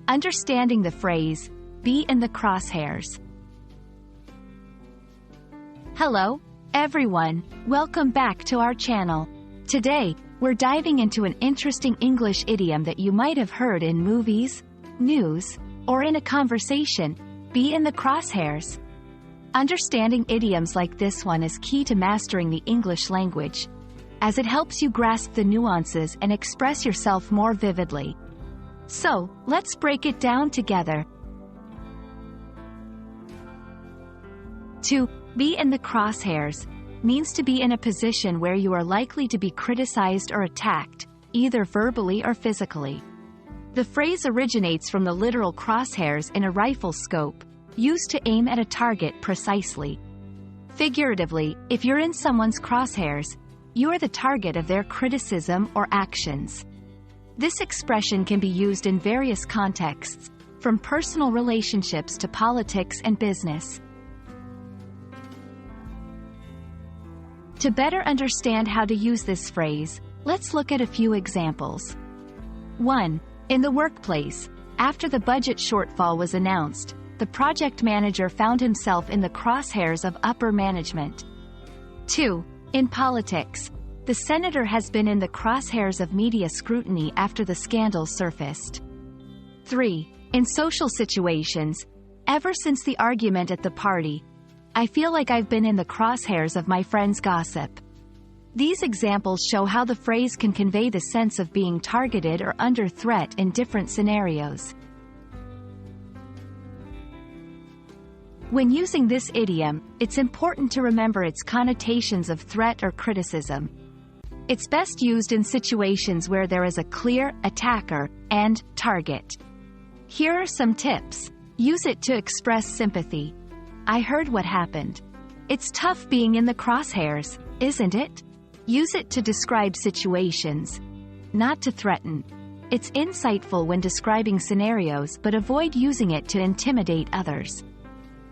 Understanding the phrase, be in the crosshairs. Hello, everyone, welcome back to our channel. Today, we're diving into an interesting English idiom that you might have heard in movies, news, or in a conversation, be in the crosshairs. Understanding idioms like this one is key to mastering the English language, as it helps you grasp the nuances and express yourself more vividly. So, let's break it down together. To be in the crosshairs means to be in a position where you are likely to be criticized or attacked, either verbally or physically. The phrase originates from the literal crosshairs in a rifle scope, used to aim at a target precisely. Figuratively, if you're in someone's crosshairs, you are the target of their criticism or actions. This expression can be used in various contexts, from personal relationships to politics and business. To better understand how to use this phrase, let's look at a few examples. 1. In the workplace, after the budget shortfall was announced, the project manager found himself in the crosshairs of upper management. 2. In politics, the senator has been in the crosshairs of media scrutiny after the scandal surfaced. 3. In social situations, ever since the argument at the party, I feel like I've been in the crosshairs of my friend's gossip. These examples show how the phrase can convey the sense of being targeted or under threat in different scenarios. When using this idiom, it's important to remember its connotations of threat or criticism. It's best used in situations where there is a clear attacker and target. Here are some tips. Use it to express sympathy. I heard what happened. It's tough being in the crosshairs, isn't it? Use it to describe situations, not to threaten. It's insightful when describing scenarios, but avoid using it to intimidate others.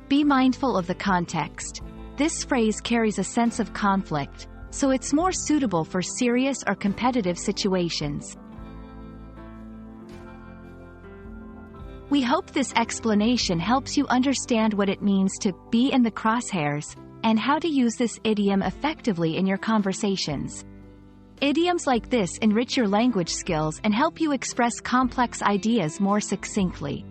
Be mindful of the context. This phrase carries a sense of conflict, so it's more suitable for serious or competitive situations. We hope this explanation helps you understand what it means to be in the crosshairs, and how to use this idiom effectively in your conversations. Idioms like this enrich your language skills and help you express complex ideas more succinctly.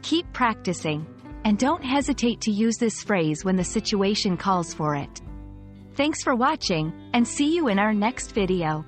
Keep practicing, and don't hesitate to use this phrase when the situation calls for it. Thanks for watching, and see you in our next video.